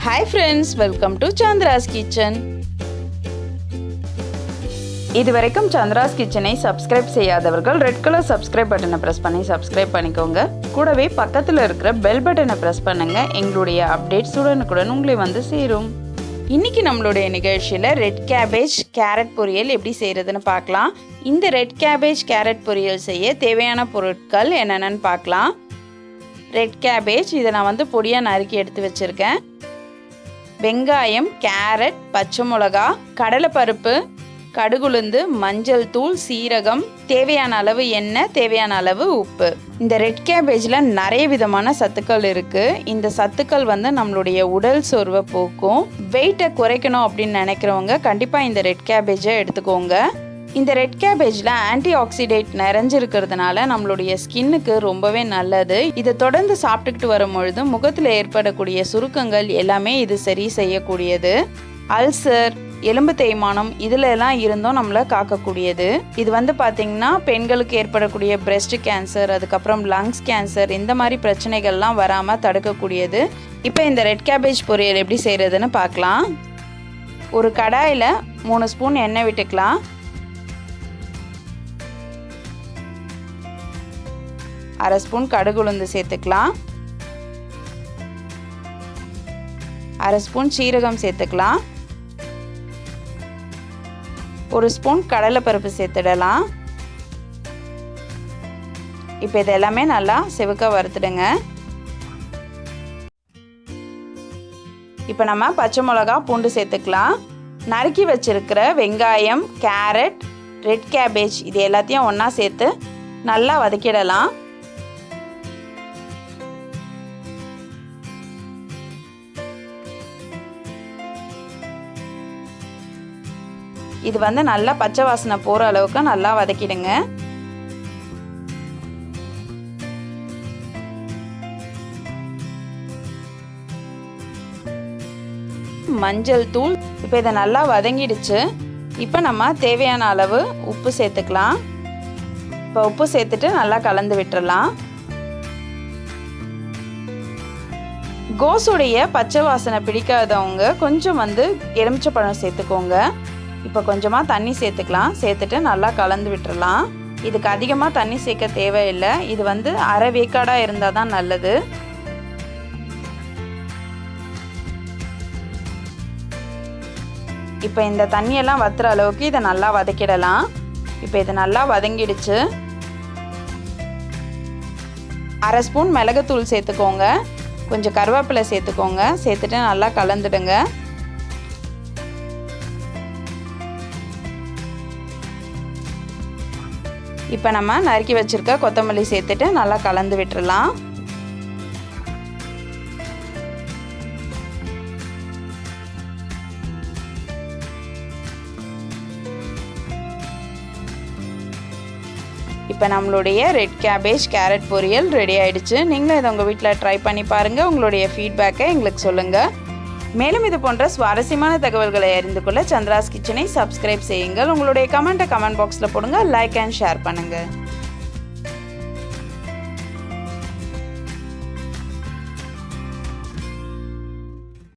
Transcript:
Hi friends, welcome to Chandra's Kitchen. இதுவரைக்கும் சந்திராஸ் கிச்சனை subscribe செய்யாதவர்கள் ரெட் கலர் சப்ஸ்கிரைப் பட்டனை பிரஸ் பண்ணி சப்ஸ்கிரைப் பண்ணிக்கோங்க. கூடவே பக்கத்தில் இருக்கிற பெல் பட்டனை பிரஸ் பண்ணுங்க. எங்களுடைய அப்டேட்ஸ் உடனுக்குடன் உங்களை வந்து சேரும். இன்னைக்கு நம்மளுடைய நிகழ்ச்சியில் ரெட் கேபேஜ் கேரட் பொரியல் எப்படி செய்கிறதுன்னு பார்க்கலாம். இந்த ரெட் கேபேஜ் கேரட் பொரியல் செய்ய தேவையான பொருட்கள் என்னென்னு பார்க்கலாம். ரெட் கேபேஜ் இதை நான் வந்து பொடியாக நறுக்கி எடுத்து வச்சுருக்கேன். வெங்காயம், கேரட், பச்சை மிளகா, கடலைப்பருப்பு, கடுகுளுந்து, மஞ்சள் தூள், சீரகம், தேவையான அளவு எண்ணெய், தேவையான அளவு உப்பு. இந்த ரெட் கேபேஜில் நிறைய விதமான சத்துக்கள் இருக்குது. இந்த சத்துக்கள் வந்து நம்மளுடைய உடல் சோர்வை போக்கும். வெயிட்டை குறைக்கணும் அப்படின்னு நினைக்கிறவங்க கண்டிப்பாக இந்த ரெட் கேபேஜை எடுத்துக்கோங்க. இந்த ரெட் கேபேஜில் ஆன்டி ஆக்சிடேட் நிறைஞ்சிருக்கிறதுனால நம்மளுடைய ஸ்கின்னுக்கு ரொம்பவே நல்லது. இதை தொடர்ந்து சாப்பிட்டுக்கிட்டு வரும்பொழுது முகத்தில் ஏற்படக்கூடிய சுருக்கங்கள் எல்லாமே இது சரி செய்யக்கூடியது. அல்சர், எலும்பு தேய்மானம் இதில் எல்லாம் இருந்தும் நம்மளை காக்கக்கூடியது. இது வந்து பார்த்திங்கன்னா பெண்களுக்கு ஏற்படக்கூடிய பிரெஸ்ட் கேன்சர், அதுக்கப்புறம் லங்ஸ் கேன்சர், இந்த மாதிரி பிரச்சனைகள்லாம் வராமல் தடுக்கக்கூடியது. இப்போ இந்த ரெட் கேபேஜ் பொரியல் எப்படி செய்கிறதுன்னு பார்க்கலாம். ஒரு கடாயில் 3 ஸ்பூன் எண்ணெய் விட்டுக்கலாம். 1/2 ஸ்பூன் கடுகுளுந்து சேர்த்துக்கலாம். 1/2 ஸ்பூன் சீரகம் சேர்த்துக்கலாம். 1 ஸ்பூன் கடலைப்பருப்பு சேர்த்துடலாம். இப்போ இது எல்லாமே நல்லா செவக்க வறுத்துடுங்க. இப்போ நம்ம பச்சை மிளகா, பூண்டு சேர்த்துக்கலாம். நறுக்கி வச்சிருக்கிற வெங்காயம், கேரட், ரெட் கேபேஜ் இது எல்லாத்தையும் ஒன்றா சேர்த்து நல்லா வதக்கிடலாம். இது வந்து நல்லா பச்சை வாசனை போகிற அளவுக்கு நல்லா வதக்கிடுங்க. மஞ்சள் தூள். இப்போ இதை நல்லா வதங்கிடுச்சு. இப்போ நம்ம தேவையான அளவு உப்பு சேர்த்துக்கலாம். இப்போ உப்பு சேர்த்துட்டு நல்லா கலந்து விட்டுறலாம். கோஸுடைய பச்சை வாசனை பிடிக்காதவங்க கொஞ்சம் வந்து எலுமிச்சைப்பழம் சேர்த்துக்கோங்க. இப்போ கொஞ்சமாக தண்ணி சேர்த்துக்கலாம். சேர்த்துட்டு நல்லா கலந்து விட்டுறலாம். இதுக்கு அதிகமாக தண்ணி சேர்க்க தேவையில்லை. இது வந்து அரை வேக்காடாக இருந்தால் தான் நல்லது. இப்போ இந்த தண்ணியெல்லாம் வத்துற அளவுக்கு இதை நல்லா வதக்கிடலாம். இப்போ இது நல்லா வதங்கிடுச்சு. 1/2 ஸ்பூன் மிளகுத்தூள் சேர்த்துக்கோங்க. கொஞ்சம் கருவேப்பிலை சேர்த்துக்கோங்க. சேர்த்துட்டு நல்லா கலந்துடுங்க. இப்போ நம்ம நறுக்கி வச்சுருக்க கொத்தமல்லி சேர்த்துட்டு நல்லா கலந்து விட்டுறலாம். இப்போ நம்மளுடைய ரெட் கேபேஜ் கேரட் பொரியல் ரெடி ஆயிடுச்சு. நீங்களும் இதை உங்கள் வீட்டில் ட்ரை பண்ணி பாருங்கள். உங்களுடைய ஃபீட்பேக்கை எங்களுக்கு சொல்லுங்கள். மேலும் இது போன்ற சுவாரஸ்யமான தகவல்களை அறிந்து கொள்ள சந்திராஸ் கிச்சனை சப்ஸ்கிரைப் செய்யுங்கள். உங்களுடைய கமெண்ட்டை கமெண்ட் பாக்ஸில் போடுங்க. லைக் அண்ட் ஷேர் பண்ணுங்கள்.